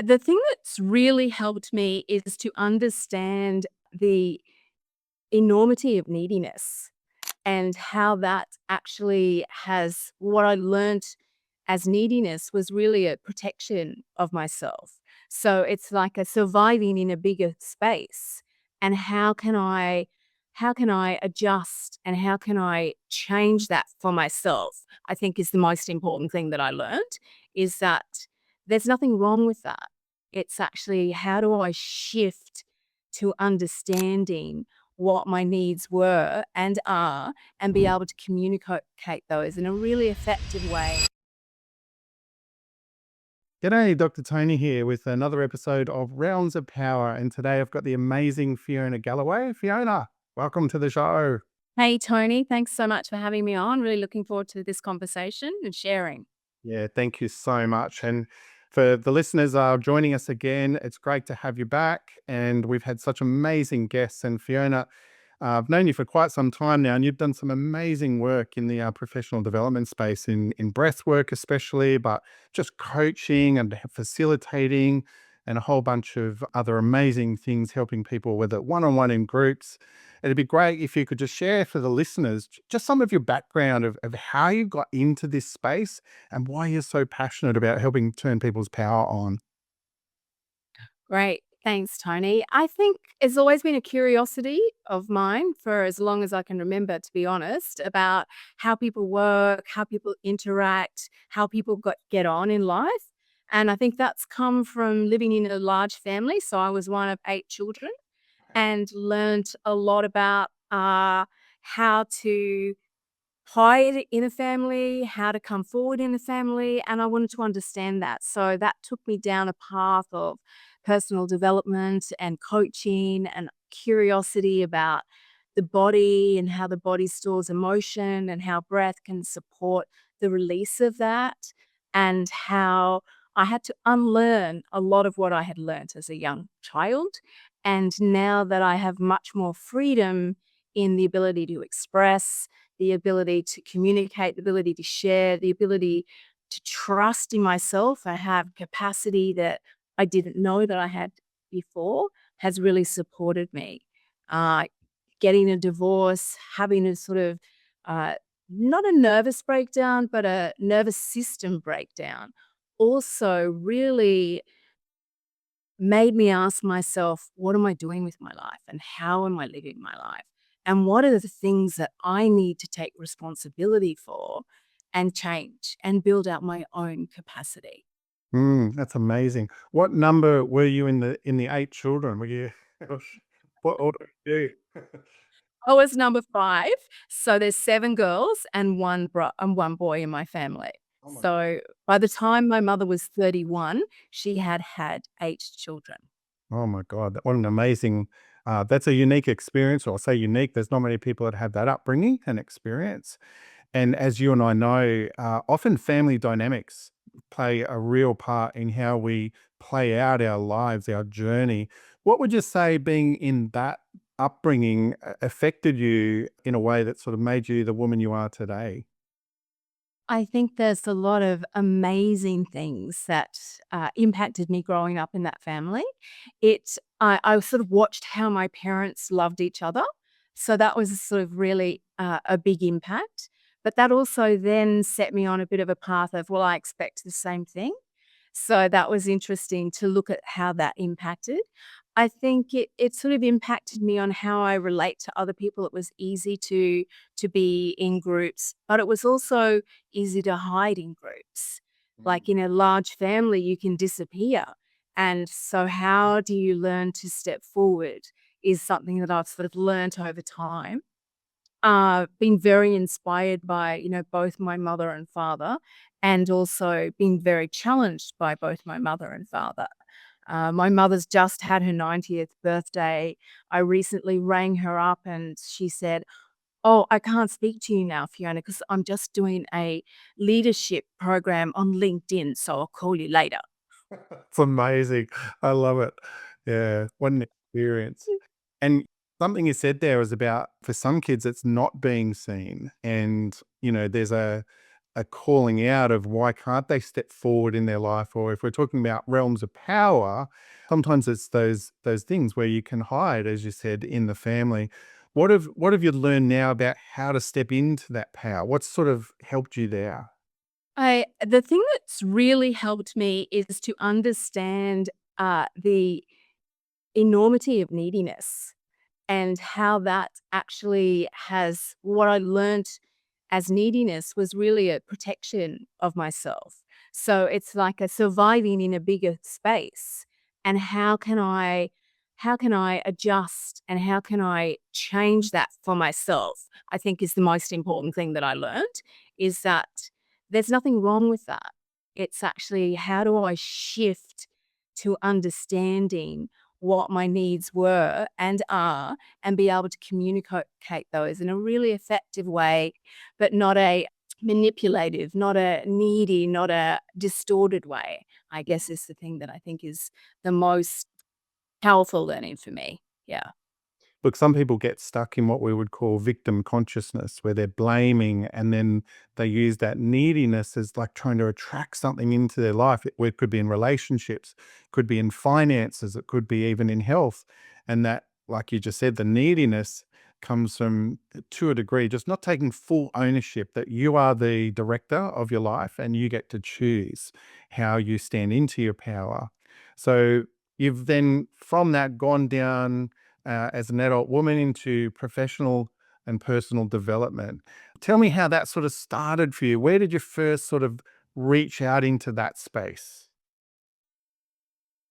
The thing that's really helped me is to understand the enormity of neediness and how that actually has what I learnt as neediness was really a protection of myself. So it's like a surviving in a bigger space. And how can I adjust and how can I change that for myself? I think is the most important thing that I learned is that there's nothing wrong with that. It's actually how do I shift to understanding what my needs were and are and be able to communicate those in a really effective way. G'day, Dr. Tony here with another episode of Realms of Power. And today I've got the amazing Fiona Galloway. Fiona, welcome to the show. Hey, Tony, thanks so much for having me on. Really looking forward to this conversation and sharing. Yeah, thank you so much. And for the listeners joining us again, it's great to have you back. And we've had such amazing guests. And Fiona, I've known you for quite some time now, and you've done some amazing work in the professional development space, in breathwork especially, but just coaching and facilitating, and a whole bunch of other amazing things, helping people, whether one-on-one in groups. It'd be great if you could just share for the listeners just some of your background of how you got into this space and why you're so passionate about helping turn people's power on. Great. Thanks, Tony. I think it's always been a curiosity of mine for as long as I can remember, to be honest, about how people work, how people interact, how people get on in life. And I think that's come from living in a large family. So I was one of 8 children and learned a lot about how to hide in a family, how to come forward in a family, and I wanted to understand that. So that took me down a path of personal development and coaching and curiosity about the body and how the body stores emotion and how breath can support the release of that, and how I had to unlearn a lot of what I had learnt as a young child. And now that I have much more freedom in the ability to express, the ability to communicate, the ability to share, the ability to trust in myself. I have capacity that I didn't know that I had before has really supported me. Uh, Getting a divorce, having a sort of uh, not a nervous breakdown, but a nervous system breakdown also really made me ask myself, what am I doing with my life and how am I living my life? And what are the things that I need to take responsibility for and change and build out my own capacity? That's amazing. What number were you in the eight children? Were you? Gosh, what order were you? I was number 5, so there's 7 girls and 1 boy in my family. Oh my, So by the time my mother was 31, she had had 8 children. oh my God! What an amazing. That's a unique experience, or I'll say unique. There's not many people that have that upbringing and experience. And as you and I know, often family dynamics play a real part in how we play out our lives, our journey. What would you say being in that upbringing affected you in a way that sort of made you the woman you are today? I think there's a lot of amazing things that impacted me growing up in that family. I sort of watched how my parents loved each other. So that was sort of really a big impact. But that also then set me on a bit of a path of, well, I expect the same thing. So that was interesting to look at how that impacted. I think it sort of impacted me on how I relate to other people. It was easy to be in groups, but it was also easy to hide in groups. Like in a large family, you can disappear. And so how do you learn to step forward is something that I've sort of learnt over time. Been very inspired by, both my mother and father, and also been very challenged by both my mother and father. My mother's just had her 90th birthday. I recently rang her up and she said, "Oh, I can't speak to you now, Fiona, because I'm just doing a leadership program on LinkedIn, so I'll call you later." It's amazing. I love it. Yeah, what an experience. And something you said there was about for some kids, it's not being seen. And, there's a calling out of why can't they step forward in their life, or if we're talking about realms of power, sometimes it's those things where you can hide, as you said, in the family. What have you learned now about how to step into that power? What's sort of helped you there? I the thing that's really helped me is to understand, the enormity of neediness. And how that actually has what I learnt as neediness was really a protection of myself. So it's like a surviving in a bigger space. And how can I adjust and how can I change that for myself? I think is the most important thing that I learned is that there's nothing wrong with that. It's actually how do I shift to understanding what my needs were and are and be able to communicate those in a really effective way, but not a manipulative, not a needy, not a distorted way, I guess is the thing that I think is the most powerful learning for me. Yeah. Look, some people get stuck in what we would call victim consciousness, where they're blaming and then they use that neediness as like trying to attract something into their life. It could be in relationships, could be in finances, it could be even in health. And that, like you just said, the neediness comes from, to a degree, just not taking full ownership that you are the director of your life and you get to choose how you stand into your power. So you've then from that gone down as an adult woman into professional and personal development. Tell me how that sort of started for you. Where did you first sort of reach out into that space?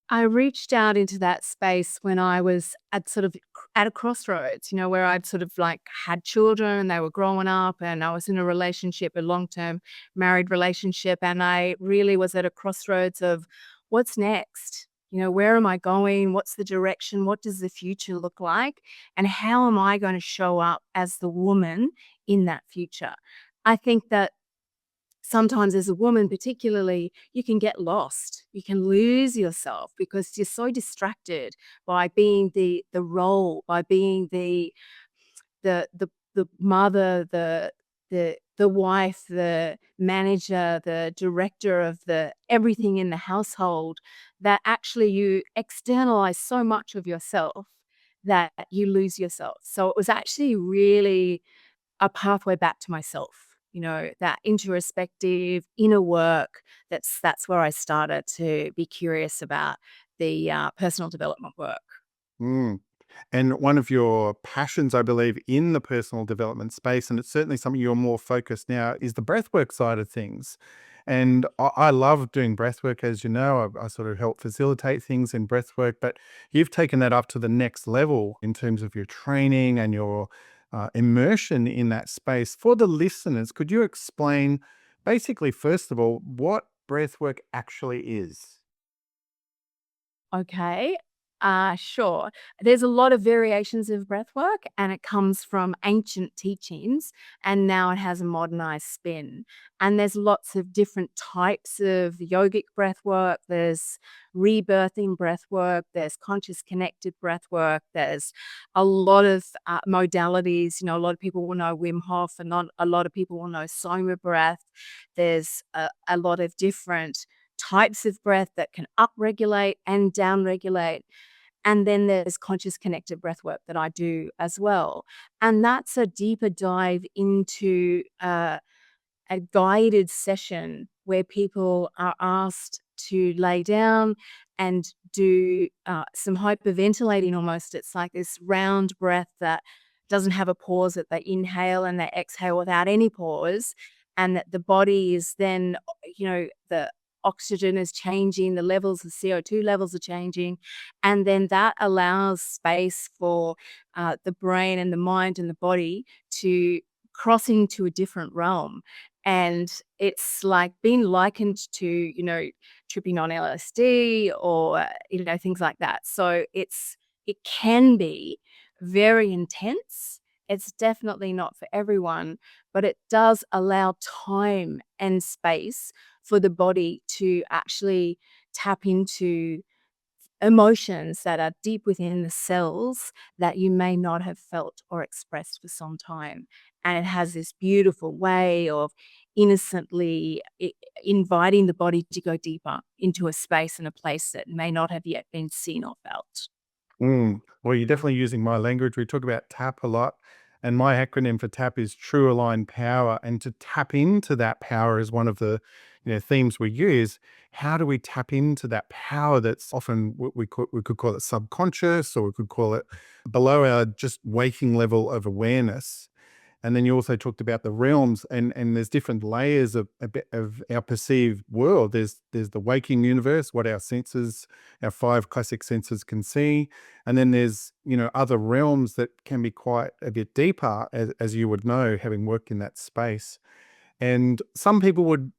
I reached out into that space when I was at sort of at a crossroads, where I'd sort of like had children, they were growing up, and I was in a relationship, a long-term married relationship, and I really was at a crossroads of what's next? Where am I going? What's the direction? What does the future look like? And how am I going to show up as the woman in that future? I think that sometimes as a woman particularly, you can get lost. You can lose yourself because you're so distracted by being the role, by being the mother, the wife, the manager, the director of the everything in the household, that actually you externalize so much of yourself that you lose yourself. So it was actually really a pathway back to myself, that introspective inner work. That's where I started to be curious about the personal development work. Mm. And one of your passions, I believe, in the personal development space, and it's certainly something you're more focused now, is the breathwork side of things. And I love doing breathwork, as you know. I sort of help facilitate things in breathwork, but you've taken that up to the next level in terms of your training and your immersion in that space. For the listeners, could you explain, basically, first of all, what breathwork actually is? Okay. Sure. There's a lot of variations of breath work, and it comes from ancient teachings, and now it has a modernized spin. And there's lots of different types of yogic breath work. There's rebirthing breath work. There's conscious connected breath work. There's a lot of modalities. A lot of people will know Wim Hof, and not a lot of people will know Soma breath. There's a lot of different types of breath that can upregulate and downregulate. And then there's conscious connected breath work that I do as well. And that's a deeper dive into a guided session where people are asked to lay down and do some hyperventilating almost. It's like this round breath that doesn't have a pause, that they inhale and they exhale without any pause. And that the body is then, the oxygen is changing, the levels, the CO2 levels are changing. And then that allows space for the brain and the mind and the body to cross into a different realm. And it's like being likened to, tripping on LSD or, things like that. So it can be very intense. It's definitely not for everyone, but it does allow time and space for the body to actually tap into emotions that are deep within the cells that you may not have felt or expressed for some time. And it has this beautiful way of innocently inviting the body to go deeper into a space and a place that may not have yet been seen or felt. Well, you're definitely using my language. We talk about TAP a lot, and my acronym for TAP is True Aligned Power. And to tap into that power is one of the themes we use. How do we tap into that power that's often what we could call it subconscious, or we could call it below our just waking level of awareness? And then you also talked about the realms, and there's different layers of a bit of our perceived world. There's the waking universe, what our senses, our five classic senses can see, and then there's other realms that can be quite a bit deeper, as you would know, having worked in that space. And some people would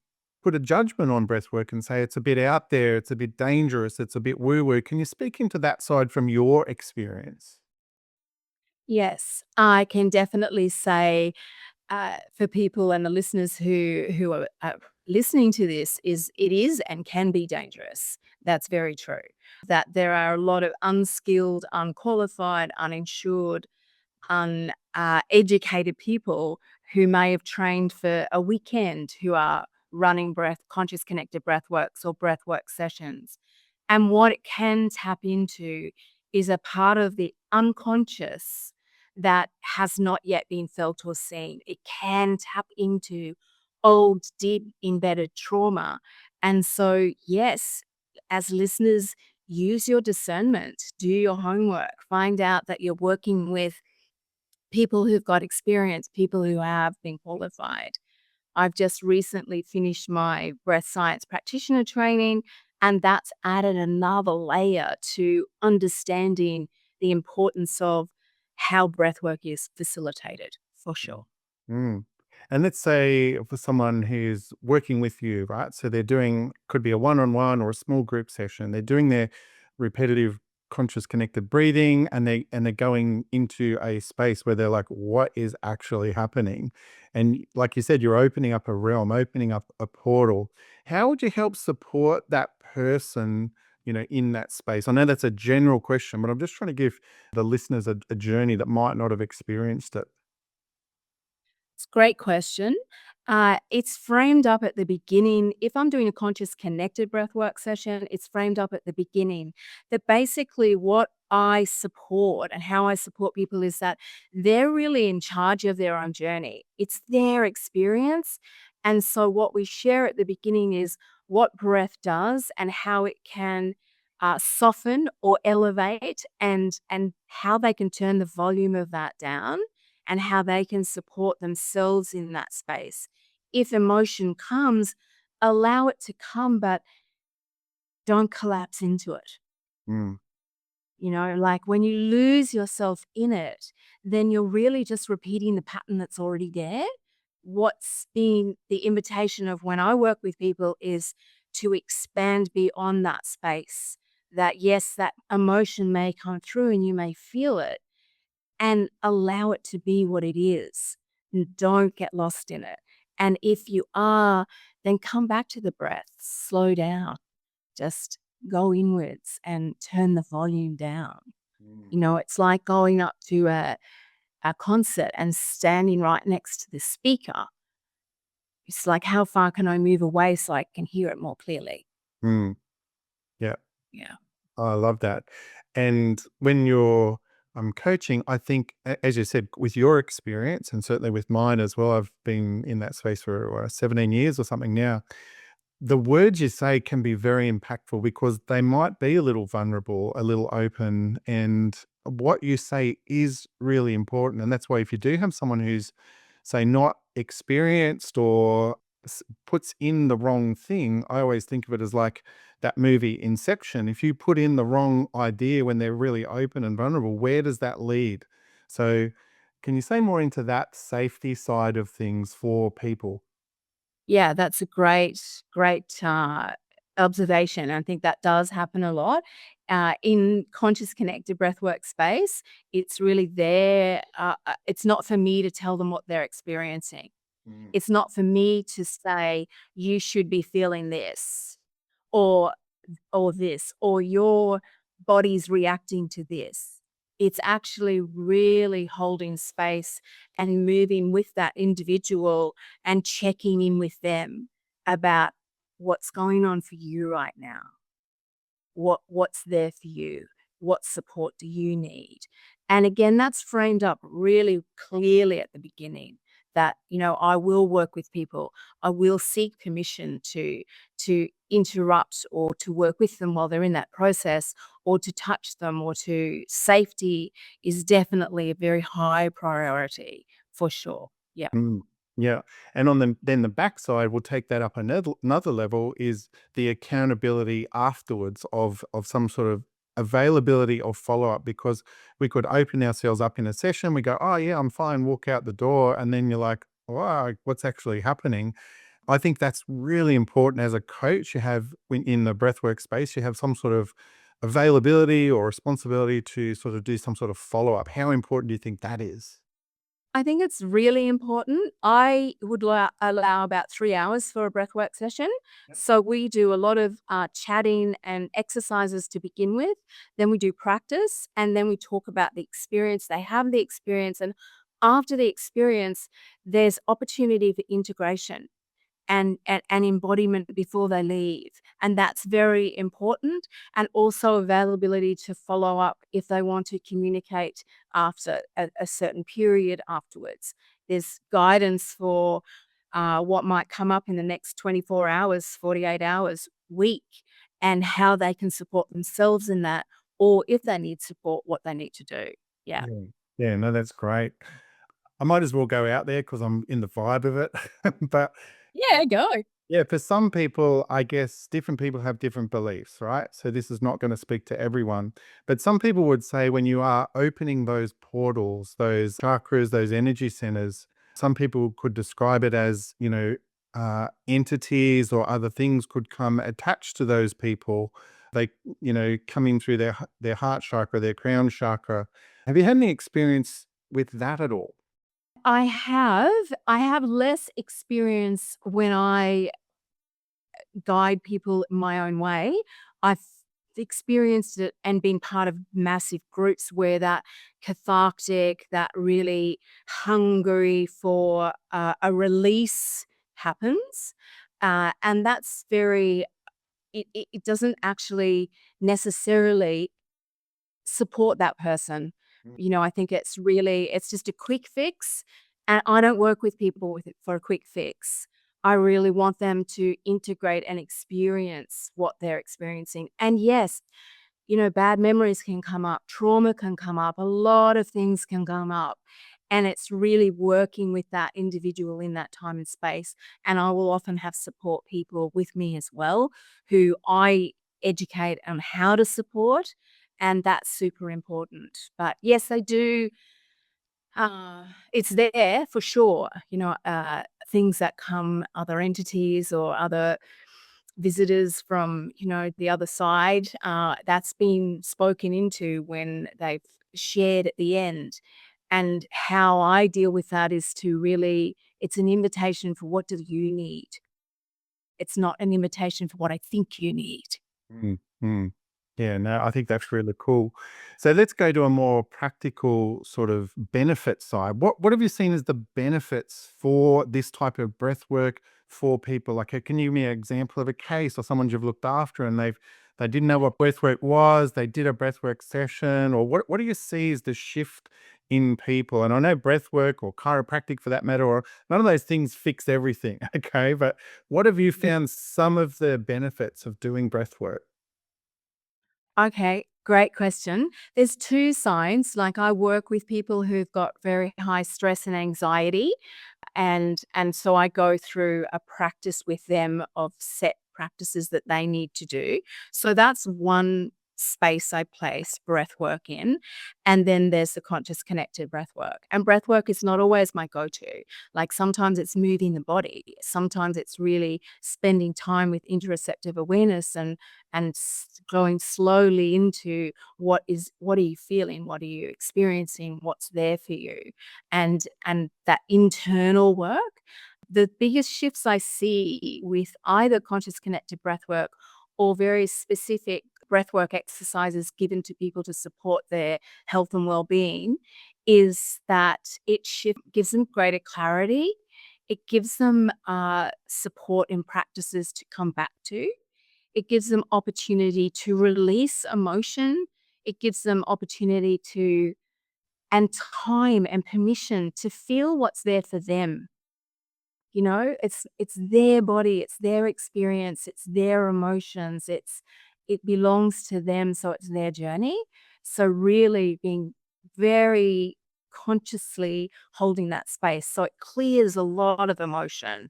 put a judgment on breath work and say it's a bit out there, it's a bit dangerous, it's a bit woo woo. Can you speak into that side from your experience? Yes, I can definitely say for people and the listeners who are listening to this is it is and can be dangerous. That's very true. That there are a lot of unskilled, unqualified, uninsured, educated people who may have trained for a weekend who are running conscious connected breath works or breath work sessions. And what it can tap into is a part of the unconscious that has not yet been felt or seen. It can tap into old, deep, embedded trauma. And so, yes, as listeners, use your discernment, do your homework, find out that you're working with people who've got experience, people who have been qualified. I've just recently finished my breath science practitioner training, and that's added another layer to understanding the importance of how breathwork is facilitated, for sure. Mm. And let's say for someone who's working with you, right? So they're doing, could be a one-on-one or a small group session. They're doing their repetitive conscious connected breathing, and they're going into a space where they're like, what is actually happening? And like you said, you're opening up a realm, opening up a portal. How would you help support that person, in that space? I know that's a general question, but I'm just trying to give the listeners a journey that might not have experienced it. It's a great question. It's framed up at the beginning. If I'm doing a conscious connected breathwork session, it's framed up at the beginning that basically what I support and how I support people is that they're really in charge of their own journey. It's their experience. And so what we share at the beginning is what breath does and how it can soften or elevate and how they can turn the volume of that down and how they can support themselves in that space. If emotion comes, allow it to come, but don't collapse into it. Mm, Like when you lose yourself in it, then you're really just repeating the pattern that's already there. What's been the invitation of when I work with people is to expand beyond that space. That yes, that emotion may come through and you may feel it, and allow it to be what it is. And don't get lost in it. And if you are, then come back to the breath, slow down, just go inwards and turn the volume down. mm, It's like going up to a concert and standing right next to the speaker. It's like, how far can I move away so I can hear it more clearly? mm. Yeah. Yeah. I love that. And when you're coaching, I think, as you said, with your experience and certainly with mine as well, I've been in that space for 17 years or something now. The words you say can be very impactful because they might be a little vulnerable, a little open, and what you say is really important. And that's why if you do have someone who's, say, not experienced or puts in the wrong thing, I always think of it as like that movie Inception. If you put in the wrong idea when they're really open and vulnerable, where does that lead? So, can you say more into that safety side of things for people? Yeah, that's a great observation. I think that does happen a lot. In conscious connected breathwork space, it's really there. It's not for me to tell them what they're experiencing. Mm, It's not for me to say, you should be feeling this or or this, or your body's reacting to this. It's actually really holding space and moving with that individual and checking in with them about what's going on for you right now. What's there for you? What support do you need? And again, that's framed up really clearly at the beginning that, I will work with people. I will seek permission to interrupt or to work with them while they're in that process, or to touch them, or to safety is definitely a very high priority for sure. Yeah. Mm, yeah. And on the backside, we'll take that up another level is the accountability afterwards of some sort of availability or follow-up, because we could open ourselves up in a session. We go, oh yeah, I'm fine, walk out the door. And then you're like, wow, what's actually happening? I think that's really important as a coach. You have in the breathwork space, you have some sort of availability or responsibility to sort of do some sort of follow-up. How important do you think that is? I think it's really important. I would allow about 3 hours for a breathwork session. So we do a lot of chatting and exercises to begin with. Then we do practice, and then we talk about the experience. They have the experience, and after the experience, there's opportunity for integration and embodiment before they leave, and that's very important, and also availability to follow up if they want to communicate after a certain period afterwards. There's guidance for, what might come up in the next 24 hours, 48 hours, week, and how they can support themselves in that, or if they need support, what they need to do. Yeah. Yeah. Yeah, no, that's great. I might as well go out there because I'm in the vibe of it. But Yeah, go. yeah, for some people, I guess different people have different beliefs, right? So this is not going to speak to everyone. But some people would say when you are opening those portals, those chakras, those energy centers, some people could describe it as, entities or other things could come attached to those people. They, coming through their heart chakra, their crown chakra. Have you had any experience with that at all? I have less experience when I guide people in my own way. I've experienced it and been part of massive groups where that cathartic, that really hungry for a release happens. And that's very, it doesn't actually necessarily support that person. Mm. I think it's just a quick fix, and I don't work with people with it for a quick fix. I really want them to integrate and experience what they're experiencing. And yes, bad memories can come up, trauma can come up, a lot of things can come up. And it's really working with that individual in that time and space. And I will often have support people with me as well, who I educate on how to support. And that's super important. But yes, they do. It's there for sure. Things that come, other entities or other visitors from, the other side, that's been spoken into when they've shared at the end. And how I deal with that is to really, it's an invitation for what do you need? It's not an invitation for what I think you need. Mm, mm. Yeah, no, I think that's really cool. So let's go to a more practical sort of benefit side. What have you seen as the benefits for this type of breath work for people? Like, can you give me an example of a case or someone you've looked after and they didn't know what breath work was, they did a breath work session, or what do you see as the shift in people? And I know breath work or chiropractic for that matter, or none of those things fix everything. Okay. But what have you found some of the benefits of doing breath work? Okay, great question. There's two signs. Like, I work with people who've got very high stress and anxiety, and so I go through a practice with them of set practices that they need to do. So that's one space I place breath work in. And then there's the conscious connected breath work. And breath work is not always my go-to. Like, sometimes it's moving the body. Sometimes it's really spending time with interoceptive awareness and going slowly into what are you feeling? What are you experiencing? What's there for you? And that internal work. The biggest shifts I see with either conscious connected breath work or very specific breathwork exercises given to people to support their health and well-being is that gives them greater clarity. It gives them support in practices to come back to. It gives them opportunity to release emotion. It gives them opportunity to and time and permission to feel what's there for them. You know, it's their body, it's their experience, it's their emotions, it belongs to them, so it's their journey. So really being very consciously holding that space, so it clears a lot of emotion.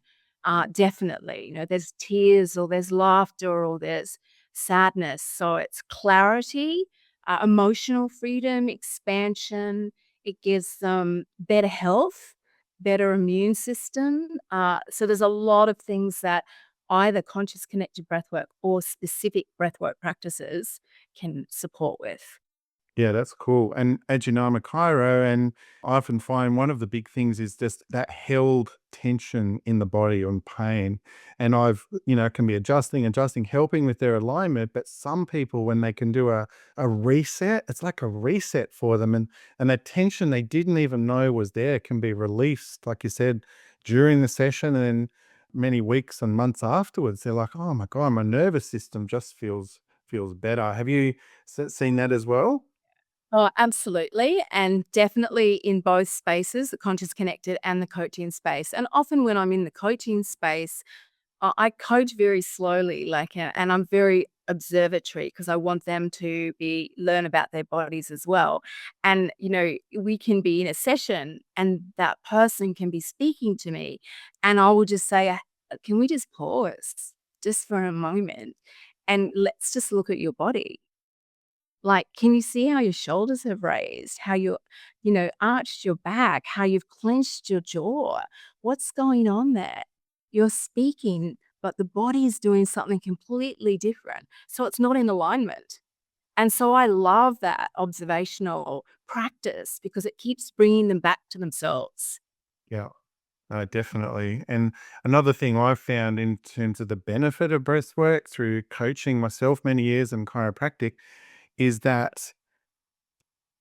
Definitely, you know, there's tears or there's laughter or there's sadness, so it's clarity, emotional freedom, expansion. It gives them better health, better immune system. So there's a lot of things that either conscious connected breathwork or specific breathwork practices can support with. Yeah, that's cool. And as you know, I'm a chiro, and I often find one of the big things is just that held tension in the body and pain. And can be adjusting, helping with their alignment. But some people, when they can do a reset, it's like a reset for them. And that tension they didn't even know was there can be released, like you said, during the session, and then many weeks and months afterwards, they're like, oh my God, my nervous system just feels better. Have you seen that as well? Oh, absolutely. And definitely in both spaces, the conscious connected and the coaching space. And often when I'm in the coaching space, I coach very slowly, like, and I'm very observatory because I want them to learn about their bodies as well. And, you know, we can be in a session and that person can be speaking to me, and I will just say, can we just pause just for a moment and let's just look at your body? Like, can you see how your shoulders have raised? How you know, arched your back, how you've clenched your jaw? What's going on there? You're speaking, but the body is doing something completely different. So it's not in alignment. And so I love that observational practice because it keeps bringing them back to themselves. Yeah. Definitely. And another thing I've found in terms of the benefit of breath work through coaching myself many years in chiropractic is that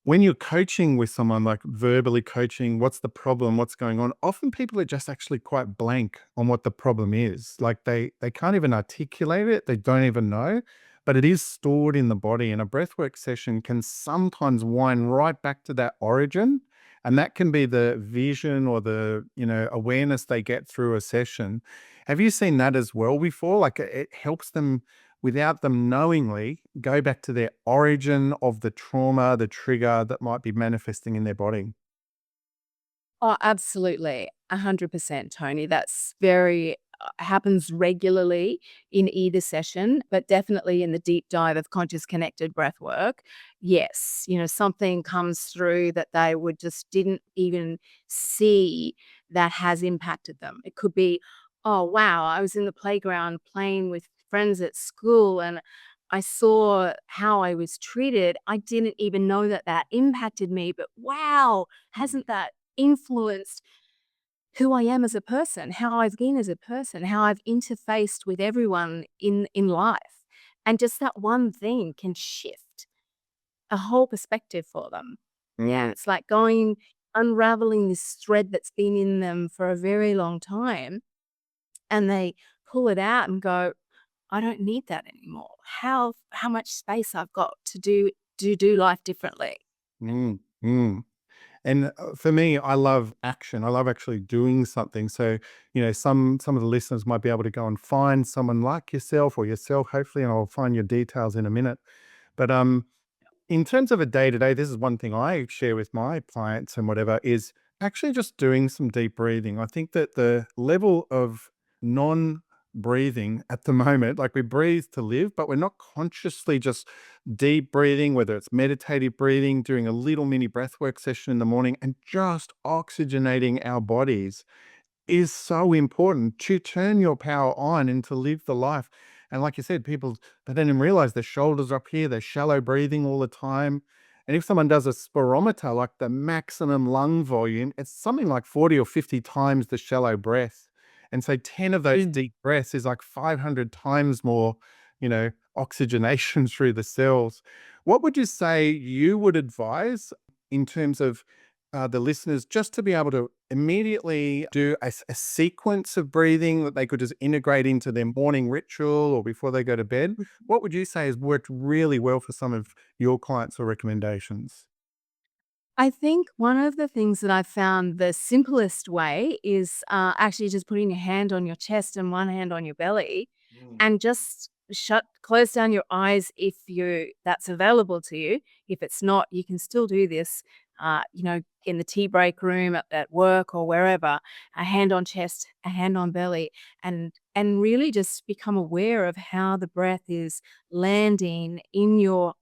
when you're coaching with someone, like verbally coaching, what's the problem, what's going on? Often people are just actually quite blank on what the problem is. Like they can't even articulate it. They don't even know, but it is stored in the body. And a breathwork session can sometimes wind right back to that origin. And that can be the vision or the, awareness they get through a session. Have you seen that as well before? Like it helps them without them knowingly go back to their origin of the trauma, the trigger that might be manifesting in their body. Oh, absolutely. 100%, Tony. That's very happens regularly in either session, but definitely in the deep dive of conscious connected breath work. Yes, you know, something comes through that they would just didn't even see that has impacted them. It could be, oh, wow, I was in the playground playing with friends at school and I saw how I was treated. I didn't even know that that impacted me, but wow, hasn't that influenced who I am as a person, how I've been as a person, how I've interfaced with everyone in life. And just that one thing can shift a whole perspective for them. Yeah, it's like unraveling this thread that's been in them for a very long time, and they pull it out and go, I don't need that anymore. How much space I've got to do life differently. Mm, mm. And for me, I love action. I love actually doing something. So, some of the listeners might be able to go and find someone like yourself or yourself, hopefully, and I'll find your details in a minute. But in terms of a day to day, this is one thing I share with my clients and whatever is actually just doing some deep breathing. I think that the level of non breathing at the moment, like we breathe to live, but we're not consciously just deep breathing, whether it's meditative breathing, doing a little mini breathwork session in the morning and just oxygenating our bodies is so important to turn your power on and to live the life. And like you said, people, they don't even realize their shoulders are up here, they're shallow breathing all the time. And if someone does a spirometer, like the maximum lung volume, it's something like 40 or 50 times the shallow breath. And so 10 of those deep breaths is like 500 times more oxygenation through the cells. What would you say you would advise in terms of the listeners just to be able to immediately do a sequence of breathing that they could just integrate into their morning ritual or before they go to bed? What would you say has worked really well for some of your clients or recommendations? I think one of the things that I've found the simplest way is, actually just putting your hand on your chest and one hand on your belly Mm. and just close down your eyes if that's available to you. If it's not, you can still do this, in the tea break room, at work or wherever, a hand on chest, a hand on belly, and really just become aware of how the breath is landing in your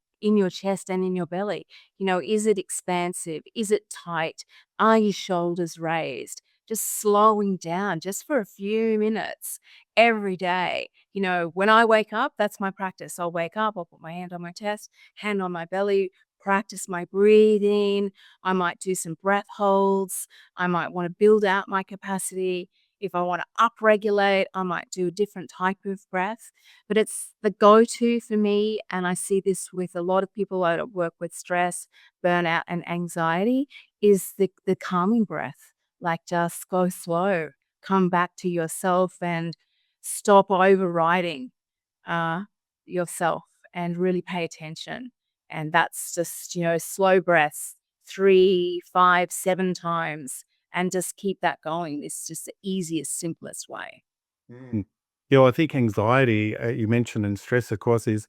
chest and in your belly. Is it expansive? Is it tight? Are your shoulders raised? Just slowing down just for a few minutes every day. When I wake up, that's my practice. I'll wake up, I'll put my hand on my chest, hand on my belly, practice my breathing. I might do some breath holds. I might want to build out my capacity. If I want to upregulate, I might do a different type of breath. But it's the go-to for me, and I see this with a lot of people that work with stress, burnout, and anxiety, is the calming breath. Like, just go slow, come back to yourself, and stop overriding, uh, yourself, and really pay attention. And that's just, slow breaths, 3, 5, 7 times, and just keep that going. It's just the easiest, simplest way. Mm. Yeah, well, I think anxiety, you mentioned, and stress, of course, is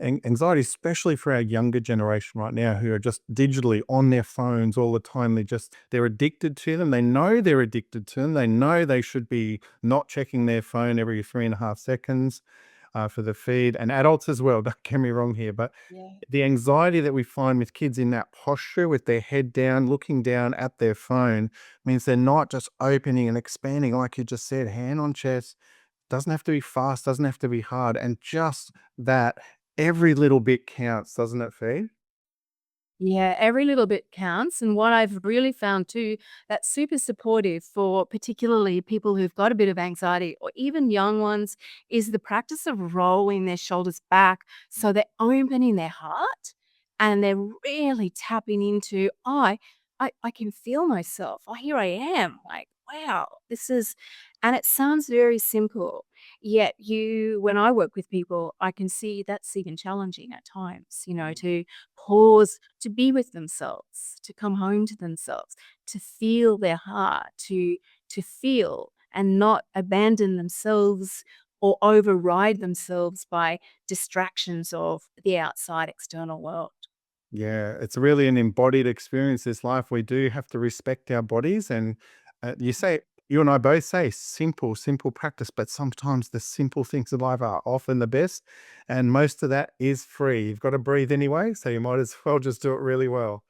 anxiety, especially for our younger generation right now, who are just digitally on their phones all the time. They're addicted to them. They know they're addicted to them. They know they should be not checking their phone every 3.5 seconds for the feed, and adults as well. Don't get me wrong here, but Yeah. the anxiety that we find with kids in that posture with their head down, looking down at their phone, means they're not just opening and expanding, like you just said, hand on chest. Doesn't have to be fast, doesn't have to be hard. And just that, every little bit counts, doesn't it, Fee? Yeah, every little bit counts. And what I've really found too, that's super supportive for particularly people who've got a bit of anxiety or even young ones, is the practice of rolling their shoulders back. So they're opening their heart and they're really tapping into, oh, I can feel myself. Oh, here I am. Like, wow, and it sounds very simple. Yet when I work with people, I can see that's even challenging at times, to pause, to be with themselves, to come home to themselves, to feel their heart, to feel and not abandon themselves or override themselves by distractions of the outside external world. Yeah, it's really an embodied experience, this life. We do have to respect our bodies. And you and I both say simple, simple practice, but sometimes the simple things in life are often the best. And most of that is free. You've got to breathe anyway. So you might as well just do it really well.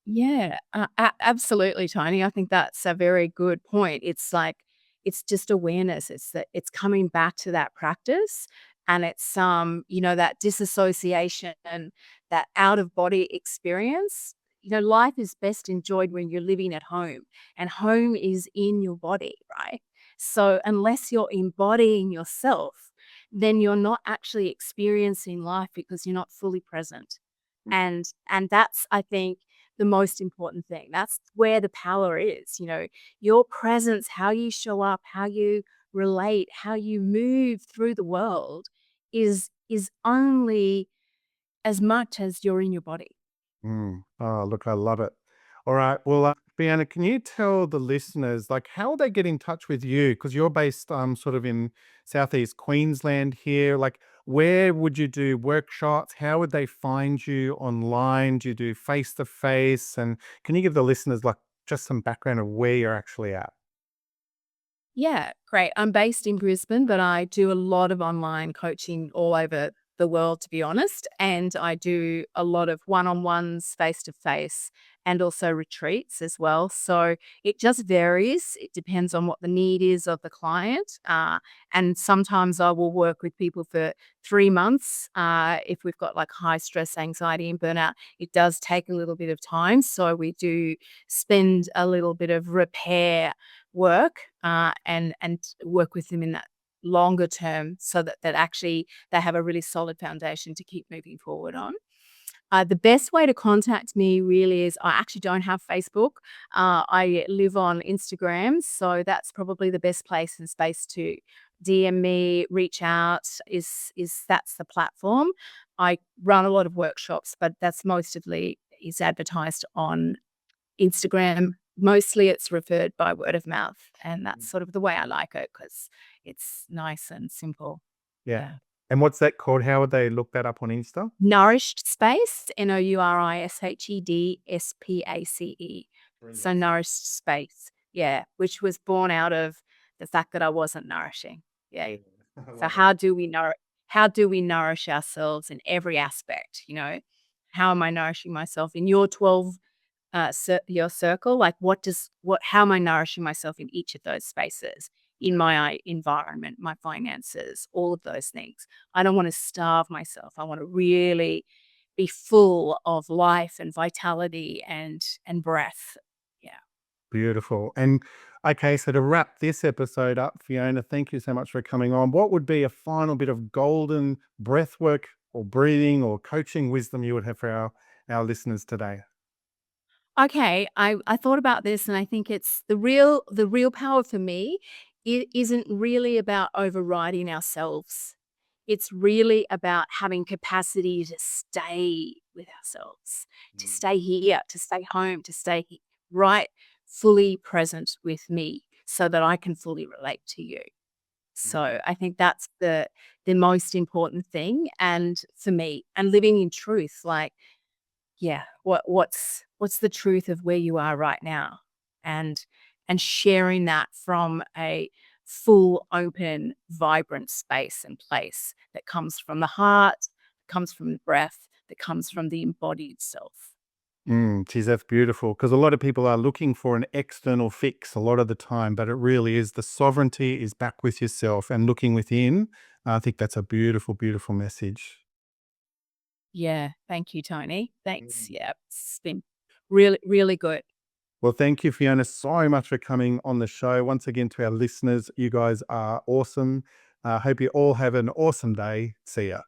Yeah, absolutely, Tony. I think that's a very good point. It's like it's just awareness. It's coming back to that practice, and it's that disassociation and that out of body experience. Life is best enjoyed when you're living at home, and home is in your body, right? So unless you're embodying yourself, then you're not actually experiencing life because you're not fully present. And that's, I think, the most important thing. That's where the power is, your presence, how you show up, how you relate, how you move through the world is only as much as you're in your body. Mm. Oh, look, I love it. All right. Well, Fiona, can you tell the listeners, like, how will they get in touch with you? Because you're based sort of in Southeast Queensland here. Like, where would you do workshops? How would they find you online? Do you do face to face? And can you give the listeners, like, just some background of where you're actually at? Yeah, great. I'm based in Brisbane, but I do a lot of online coaching all over the world, to be honest. And I do a lot of one on ones, face to face, and also retreats as well. So it just varies. It depends on what the need is of the client. And sometimes I will work with people for 3 months. If we've got like high stress, anxiety, and burnout, it does take a little bit of time. So we do spend a little bit of repair work, and work with them in that longer term so that actually they have a really solid foundation to keep moving forward on. The best way to contact me really is I actually don't have Facebook. I live on Instagram, so that's probably the best place and space to DM me, reach out. Is that's the platform. I run a lot of workshops, but that's mostly is advertised on Instagram. Mostly, it's referred by word of mouth, and that's sort of the way I like it because it's nice and simple. Yeah. Yeah. And what's that called? How would they look that up on Insta? Nourished Space, NOURISHEDSPACE. So Brilliant. nourished space, yeah, which was born out of the fact that I wasn't nourishing. Yeah. Yeah. I So love it. how do we nourish ourselves in every aspect, you know? How am I nourishing myself in your 12 your circle? Like what how am I nourishing myself in each of those spaces? In my environment, my finances, all of those things. I don't want to starve myself. I want to really be full of life and vitality and breath. Yeah. Beautiful. And okay, so to wrap this episode up, Fiona, thank you so much for coming on. What would be a final bit of golden breath work or breathing or coaching wisdom you would have for our listeners today? Okay, I thought about this and I think it's the real power for me. It isn't really about overriding ourselves. It's really about having capacity to stay with ourselves, to Mm, stay here, to stay home, to stay right fully present with me so that I can fully relate to you. mm, So I think that's the most important thing and for me and living in truth like yeah, what's the truth of where you are right now? And and sharing that from a full, open, vibrant space and place that comes from the heart, comes from the breath, that comes from the embodied self. geez, that's beautiful. Because a lot of people are looking for an external fix a lot of the time, but it really is the sovereignty is back with yourself and looking within. I think that's a beautiful, beautiful message. Yeah, thank you, Tony. Thanks. Mm. Yeah, it's been really, really good. Well, thank you, Fiona, so much for coming on the show. Once again, to our listeners, you guys are awesome. I hope you all have an awesome day. See ya.